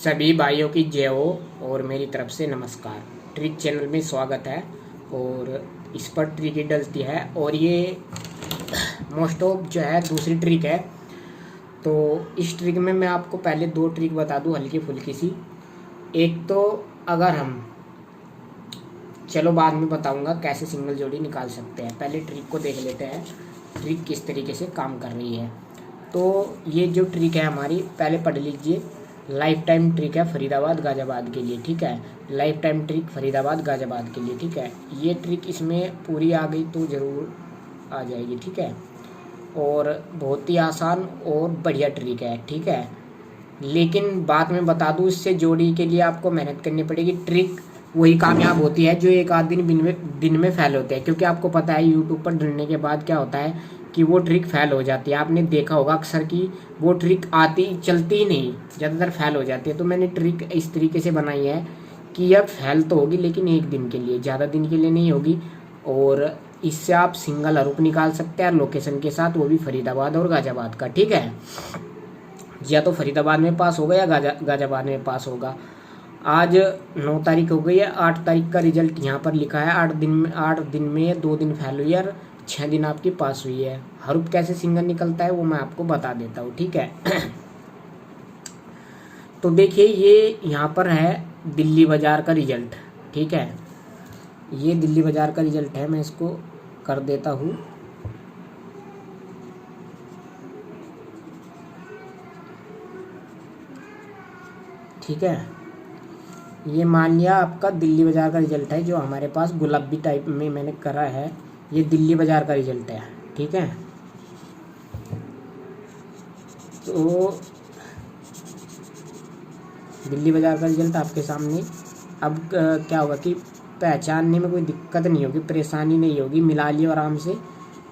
सभी भाइयों की जय हो और मेरी तरफ से नमस्कार। ट्रिक चैनल में स्वागत है और इस पर ट्रिक ही डलती है और ये मोस्ट ऑफ जो है दूसरी ट्रिक है। तो इस ट्रिक में मैं आपको पहले दो ट्रिक बता दूं हल्की फुल्की सी। एक तो अगर हम चलो बाद में बताऊंगा कैसे सिंगल जोड़ी निकाल सकते हैं, पहले ट्रिक को देख लेते हैं ट्रिक किस तरीके से काम कर रही है। तो ये जो ट्रिक है हमारी, पहले पढ़ लीजिए। लाइफ टाइम ट्रिक है फरीदाबाद गाजियाबाद के लिए, ठीक है। Life time trick Faridabad Ghaziabad के लिए, ठीक है। ये ट्रिक इसमें पूरी आ गई तो ज़रूर आ जाएगी, ठीक है। और बहुत ही आसान और बढ़िया ट्रिक है, ठीक है। लेकिन बात मैं बता दूं, इससे जोड़ी के लिए आपको मेहनत करनी पड़ेगी। ट्रिक वही कामयाब होती है जो एक आध दिन में फेल होते हैं, क्योंकि आपको पता है यूट्यूब पर डलने के बाद क्या होता है कि वो ट्रिक फेल हो जाती है। आपने देखा होगा अक्सर कि वो ट्रिक चलती ही नहीं, ज़्यादातर फेल हो जाती है। तो मैंने ट्रिक इस तरीके से बनाई है कि यह फेल तो होगी लेकिन एक दिन के लिए, ज़्यादा दिन के लिए नहीं होगी। और इससे आप सिंगल हरूप निकाल सकते हैं लोकेशन के साथ, वो भी फरीदाबाद और गाजियाबाद का, ठीक है। या तो फरीदाबाद में पास होगा या गाजियाबाद में पास होगा। आज 9 तारीख हो गई है, 8 तारीख का रिजल्ट यहाँ पर लिखा है। 8 दिन में 2 दिन फेल हुई और 6 दिन आपकी पास हुई है। हरूप कैसे सिंगल निकलता है वो मैं आपको बता देता हूँ, ठीक है। तो देखिए ये यहाँ पर है दिल्ली बाजार का रिजल्ट, ठीक है। ये दिल्ली बाजार का रिजल्ट है, मैं इसको कर देता हूँ। ठीक है, ये मान लिया आपका दिल्ली बाजार का रिजल्ट है जो हमारे पास गुलाबी टाइप में मैंने करा है। ये दिल्ली बाजार का रिजल्ट है, ठीक है। तो दिल्ली बाजार का रिजल्ट आपके सामने। अब क्या होगा कि पहचानने में कोई दिक्कत नहीं होगी, परेशानी नहीं होगी, मिला लियो आराम से,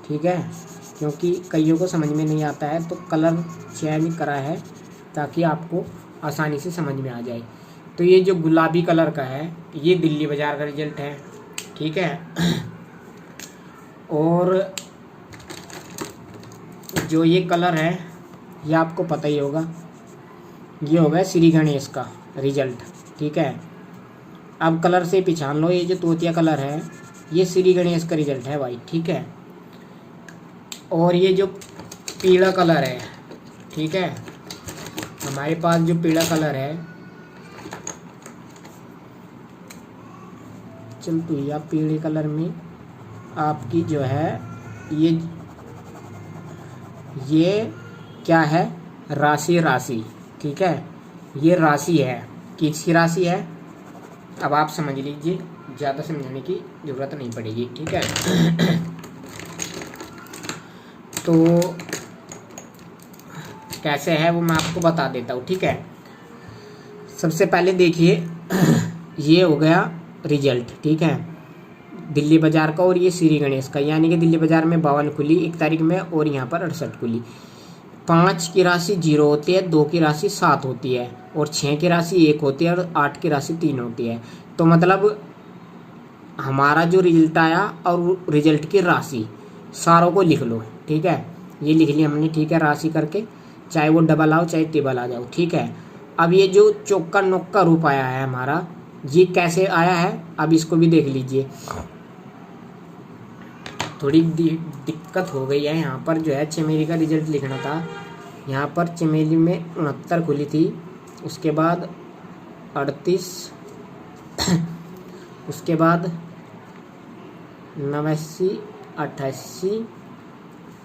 ठीक है। क्योंकि कईयों को समझ में नहीं आता है तो कलर चेंज करा है ताकि आपको आसानी से समझ में आ जाए। तो ये जो गुलाबी कलर का है ये दिल्ली बाजार का रिजल्ट है, ठीक है। और जो ये कलर है ये आपको पता ही होगा, ये होगा श्री गणेश का रिजल्ट, ठीक है। अब कलर से पहचान लो, ये जो तोतिया कलर है ये श्री गणेश का रिजल्ट है भाई, ठीक है। और ये जो पीला कलर है, ठीक है, हमारे पास जो पीला कलर है, चल तो या पीले कलर में आपकी जो है ये क्या है, राशि, ठीक है। ये राशि है, किसकी राशि है अब आप समझ लीजिए, ज़्यादा समझाने की ज़रूरत नहीं पड़ेगी, ठीक है। तो कैसे है वो मैं आपको बता देता हूँ, ठीक है। सबसे पहले देखिए ये हो गया रिजल्ट, ठीक है, दिल्ली बाजार का। और ये श्री गणेश का, यानी कि दिल्ली बाजार में 52 खुली 1 तारीख में और यहाँ पर 68 खुली। 5 की राशि 0 होती है, 2 की राशि 7 होती है और 6 की राशि 1 होती है और 8 की राशि 3 होती है। तो मतलब हमारा जो रिजल्ट आया और रिजल्ट की राशि सारों को लिख लो, ठीक है। ये लिख लिया हमने, ठीक है, राशि करके, चाहे वो डबल आओ चाहे टेबल आ जाओ, ठीक है। अब ये जो चौका नौका रूप आया है हमारा, ये कैसे आया है अब इसको भी देख लीजिए। थोड़ी दिक्कत हो गई है, यहाँ पर जो है चमेली का रिजल्ट लिखना था। यहाँ पर चमेली में 69 खुली थी, उसके बाद 38, उसके बाद 89, 88,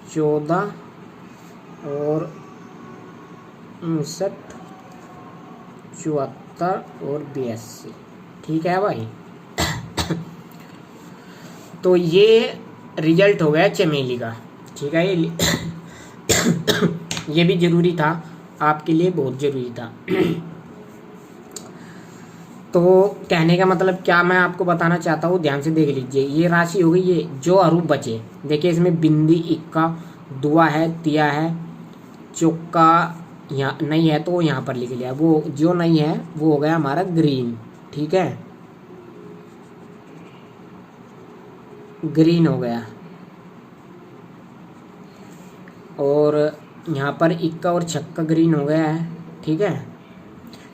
14 और 59, 74 और 82, ठीक है भाई। तो ये रिजल्ट हो गया चमेली का, ठीक है। ये भी ज़रूरी था आपके लिए, बहुत ज़रूरी था। तो कहने का मतलब क्या मैं आपको बताना चाहता हूँ, ध्यान से देख लीजिए। ये राशि हो गई, ये जो हरूप बचे देखिए, इसमें बिंदी, इक्का, दुआ है, तिया है, चौका यहाँ नहीं है तो यहाँ पर लिख लिया, वो जो नहीं है वो हो गया हमारा ग्रीन, ठीक है, ग्रीन हो गया। और यहाँ पर इक्का और छक्का ग्रीन हो गया है, ठीक है।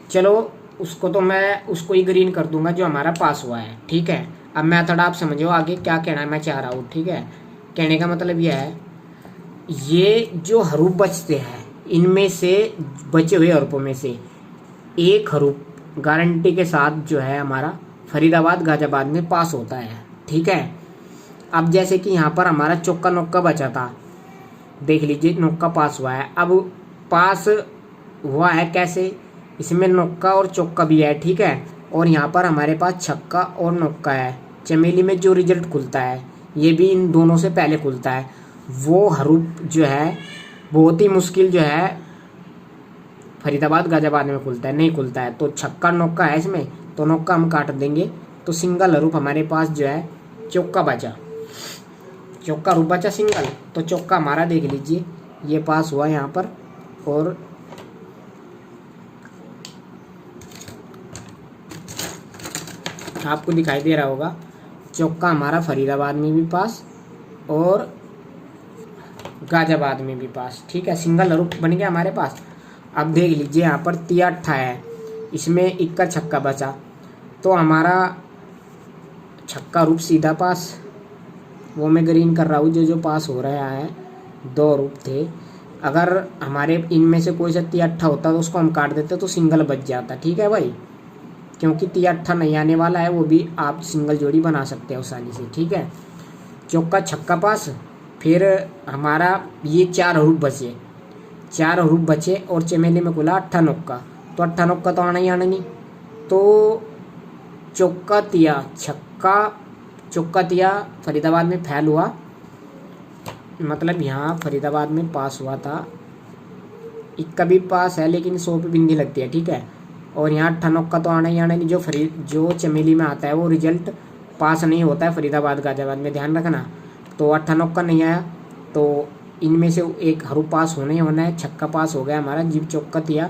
चलो उसको तो मैं उसको ही ग्रीन कर दूंगा जो हमारा पास हुआ है, ठीक है। अब मेथड आप समझो आगे क्या कहना मैं चाह रहा हूँ, ठीक है। कहने का मतलब यह है, ये जो हरूफ बचते हैं इनमें से बचे हुए हरूफों में से एक हरूफ गारंटी के साथ जो है हमारा फरीदाबाद गाजियाबाद में पास होता है, ठीक है। अब जैसे कि यहाँ पर हमारा चौका नौका बचा था, देख लीजिए नौका पास हुआ है। अब पास हुआ है कैसे, इसमें नौका और चौका भी है, ठीक है। और यहाँ पर हमारे पास छक्का और नौका है। चमेली में जो रिजल्ट खुलता है ये भी इन दोनों से पहले खुलता है। वो हरूफ जो है बहुत ही मुश्किल जो है फरीदाबाद गाजियाबाद में खुलता है, नहीं खुलता है। तो छक्का नौका है इसमें, तो नौका हम काट देंगे, तो सिंगल हरूफ हमारे पास जो है चौका बचा, चौका हरूफ बचा सिंगल। तो चौका हमारा देख लीजिए ये पास हुआ यहाँ पर, और आपको दिखाई दे रहा होगा चौका हमारा फरीदाबाद में भी पास और गाजियाबाद में भी पास, ठीक है। सिंगल हरूफ बन गया हमारे पास। अब देख लीजिए यहाँ पर तिया अट्ठा है, इसमें इक्का छक्का बचा, तो हमारा छक्का हरूफ सीधा पास, वो मैं ग्रीन कर रहा हूँ जो जो पास हो रहा है। दो हरूफ थे, अगर हमारे इनमें से कोई सा तिया अट्ठा होता तो उसको हम काट देते तो सिंगल बच जाता, ठीक है भाई। क्योंकि तिया अट्ठा नहीं आने वाला है, वो भी आप सिंगल जोड़ी बना सकते हैं आसानी से, ठीक है। चौका छक्का पास, फिर हमारा ये चार हरूफ बचे, चार हरूफ बचे और चमेली में खुला अट्ठा नौका, तो अट्ठा नौका तो आना ही आना नहीं। तो चौका तिया छक्का, चौका तिया फरीदाबाद में फेल हुआ, मतलब यहाँ फरीदाबाद में पास हुआ था। इक्का भी पास है लेकिन 100 पे बिंदी लगती है, ठीक है। और यहाँ अट्ठा नौका तो आना ही आना नहीं। जो चमेली में आता है वो रिजल्ट पास नहीं होता है फरीदाबाद गाजियाबाद में, ध्यान रखना। तो अट्ठा नौका नहीं आया, तो इनमें से एक हरूफ पास होना ही होना है। छक्का पास हो गया हमारा, जीव चौका तिया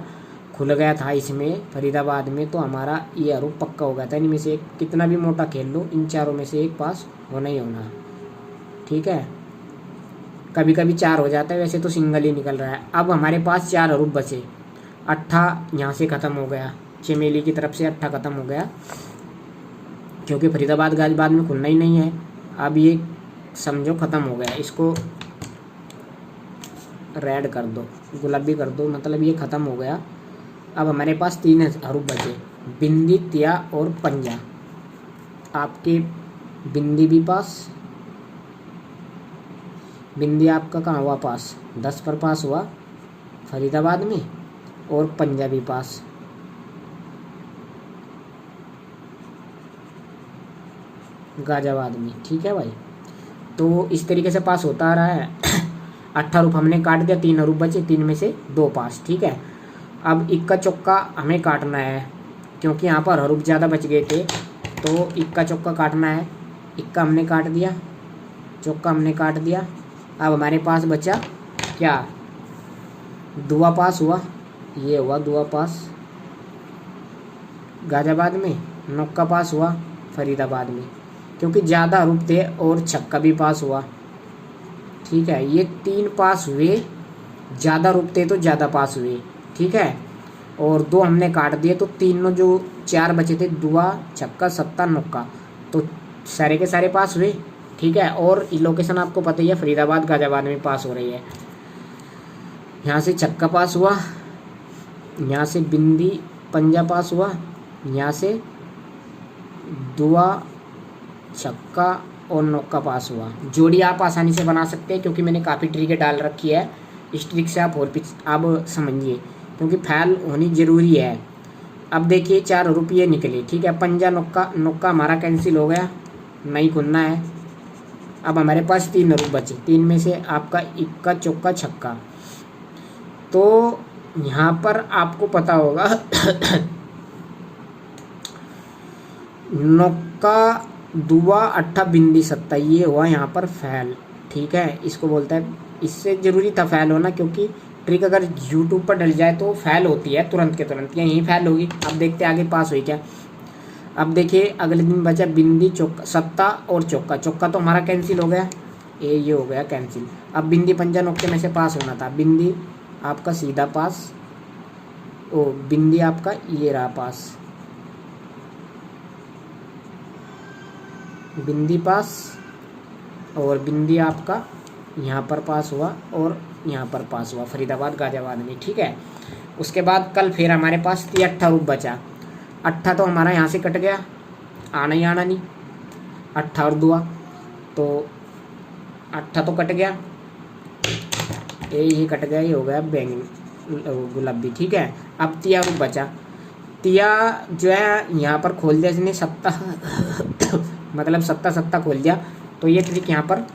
खुल गया था इसमें फरीदाबाद में, तो हमारा ये हरूफ पक्का हो गया था। इनमें से कितना भी मोटा खेल लो, इन चारों में से एक पास होना ही होना है, ठीक है। कभी कभी चार हो जाता है, वैसे तो सिंगल ही निकल रहा है। अब हमारे पास चार हरूफ बचे, अट्ठा यहाँ से ख़त्म हो गया, चमेली की तरफ से अट्ठा ख़त्म हो गया, क्योंकि फरीदाबाद गाजियाबाद में खुलना ही नहीं है। अब ये समझो ख़त्म हो गया, इसको रेड कर दो, गुलाबी कर दो, मतलब ये ख़त्म हो गया। अब हमारे पास तीन हरूफ बचे, बिंदी तिया और पंजा। आपके बिंदी भी पास, बिंदी आपका कहाँ हुआ पास, 10 पर पास हुआ फरीदाबाद में, और पंजा भी पास। गाजियाबाद में, ठीक है भाई। तो इस तरीके से पास होता आ रहा है। 8 हरूफ हमने काट दिया, 3 हरूफ बचे, 3 में से 2 पास, ठीक है। अब इक्का चौका हमें काटना है, क्योंकि यहाँ पर हरूफ ज़्यादा बच गए थे, तो इक्का चौका काटना है। इक्का हमने काट दिया, चौका हमने काट दिया। अब हमारे पास बचा क्या, दुआ पास हुआ, ये हुआ दुआ पास गाजियाबाद में, नौका पास हुआ फरीदाबाद में, क्योंकि ज़्यादा हरूफ थे, और छक्का भी पास हुआ, ठीक है। ये 3 पास हुए, ज़्यादा हरूफ थे तो ज़्यादा पास हुए, ठीक है। और 2 हमने काट दिए, तो तीनों जो 4 बचे थे, दुआ छक्का सत्ता नौका, तो सारे के सारे पास हुए, ठीक है। और लोकेशन आपको पता ही है, फरीदाबाद गाजियाबाद में पास हो रही है। यहाँ से छक्का पास हुआ, यहाँ से बिंदी पंजा पास हुआ, यहाँ से दुआ छक्का और नौका पास हुआ। जोड़ी आप आसानी से बना सकते हैं, क्योंकि मैंने काफ़ी ट्रिक डाल रखी है। इस ट्रिक से आप और आप समझिए, क्योंकि फैल होनी ज़रूरी है। अब देखिए 4 हरूफ ये निकले, ठीक है। पंजा नौका, नौका हमारा कैंसिल हो गया, नहीं खुलना है। अब हमारे पास 3 हरूफ बचे, 3 में से आपका इक्का चौका छक्का। तो यहाँ पर आपको पता होगा नौका दुआ अट्ठा बिंदी सत्ता, ये हुआ यहाँ पर फैल, ठीक है। इसको बोलता है, इससे ज़रूरी था फैल होना, क्योंकि ट्रिक अगर यूट्यूब पर डल जाए तो फैल होती है तुरंत के तुरंत, यहीं फैल होगी। अब देखते आगे पास हुई क्या। अब देखिए अगले दिन बचा बिंदी चौका सत्ता और चौका, चौका तो हमारा कैंसिल हो गया, ये हो गया कैंसिल। अब बिंदी पंजा नौके में से पास होना था, बिंदी आपका सीधा पास, ओ बिंदी आपका ये रहा पास, बिंदी पास, और बिंदी आपका यहाँ पर पास हुआ और यहाँ पर पास हुआ, फरीदाबाद गाजियाबाद में। ठीक है, उसके बाद कल फिर हमारे पास 68 रूप बचा। 8 तो हमारा यहाँ से कट गया, आना ही आना नहीं, 8 और 2 तो 8 तो कट गया, ये कट गया, ये हो गया बैंगन गुलाबी। ठीक है, अब 3 रूप बचा। 3 जो है यहाँ पर खोल दिया इसने 7 मतलब 7 खोल दिया, तो ये ट्रिक यहाँ पर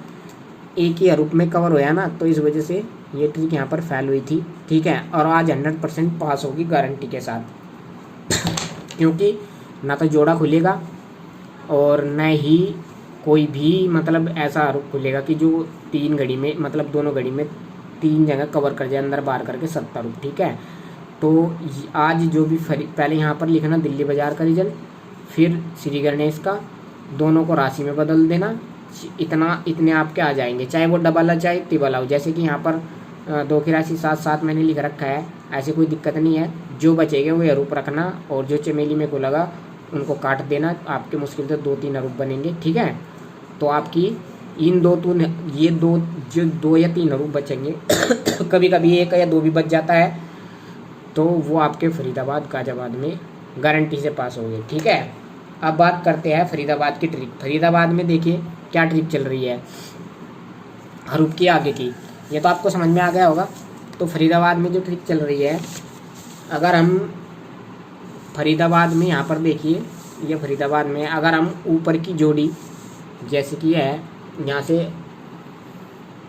एक ही रूप में कवर होया ना, तो इस वजह से ये ट्रिक यहाँ पर फेल हुई थी। ठीक है, और आज 100% पास होगी गारंटी के साथ क्योंकि ना तो जोड़ा खुलेगा और न ही कोई भी मतलब ऐसा रूप खुलेगा कि जो 3 घड़ी में मतलब दोनों घड़ी में 3 जगह कवर कर जाए अंदर बाहर करके 70 रूप। ठीक है, तो आज जो भी पहले यहाँ पर लिखना दिल्ली बाजार का रिजल्ट, फिर श्री गणेश का, दोनों को राशि में बदल देना, इतने आपके आ जाएंगे, चाहे वो डबल हो चाहे ट्रिपल हो। जैसे कि यहाँ पर 2 की राशि 7 मैंने लिख रखा है, ऐसे कोई दिक्कत नहीं है। जो बचेगा वो रूप रखना और जो चमेली में खुलेगा उनको काट देना, आपके मुश्किल से 2-3 रूप बनेंगे। ठीक है, तो आपकी इन ये दो या 3 रूप बचेंगे कभी कभी 1 या 2 भी बच जाता है, तो वो आपके फरीदाबाद गाजियाबाद में गारंटी से पास हो गए। ठीक है, अब बात करते हैं फरीदाबाद की ट्रिक। फरीदाबाद में देखिए क्या ट्रिक चल रही है हरूप की आगे की, ये तो आपको समझ में आ गया होगा। तो फरीदाबाद में जो ट्रिक चल रही है, अगर हम फरीदाबाद में यहाँ पर देखिए, ये फरीदाबाद में अगर हम ऊपर की जोड़ी जैसे कि है यहाँ से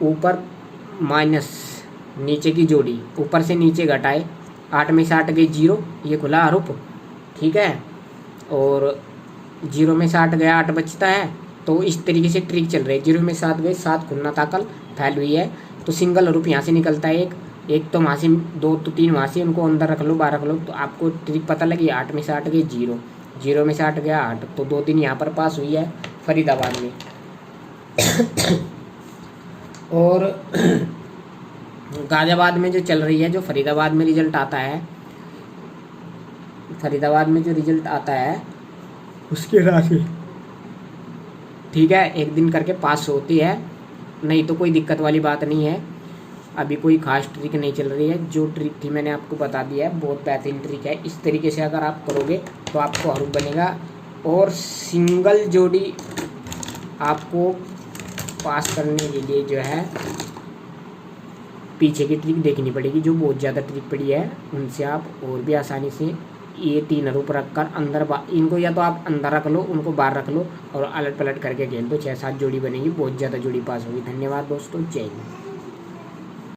ऊपर माइनस नीचे की जोड़ी ऊपर से नीचे घटाए, 8 में से 8 गई 0, ये खुला हरूप। ठीक है, और 0 में से 8 गया 8 बचता है, तो इस तरीके से ट्रिक चल रही है। 0 में 7 गए 7 खुलना ताकल फैल हुई है, तो सिंगल हरूप यहाँ से निकलता है, एक तो वहाँ से 2 तो 3 वहाँ से, उनको अंदर रख लो 12 रख लो, तो आपको ट्रिक पता लगी। 8 में से 8 गए 0, 0 में से 8 गया 8, तो 2 दिन यहाँ पर पास हुई है फरीदाबाद में और गाजियाबाद में जो चल रही है, जो फरीदाबाद में रिजल्ट आता है, फरीदाबाद में जो रिजल्ट आता है उसके राशि ठीक है 1 दिन करके पास होती है, नहीं तो कोई दिक्कत वाली बात नहीं है। अभी कोई खास ट्रिक नहीं चल रही है, जो ट्रिक थी मैंने आपको बता दिया है, बहुत बेहतरीन ट्रिक है। इस तरीके से अगर आप करोगे तो आपको हरूप बनेगा और सिंगल जोड़ी आपको पास करने के लिए जो है पीछे की ट्रिक देखनी पड़ेगी, जो बहुत ज़्यादा ट्रिक पड़ी है, उनसे आप और भी आसानी से ये 3 हरूप रख कर अंदर इनको या तो आप अंदर रख लो, उनको बाहर रख लो और अलट पलट करके खेल दो, 6-7 जोड़ी बनेगी, बहुत ज़्यादा जोड़ी पास होगी। धन्यवाद दोस्तों, जय हिंद।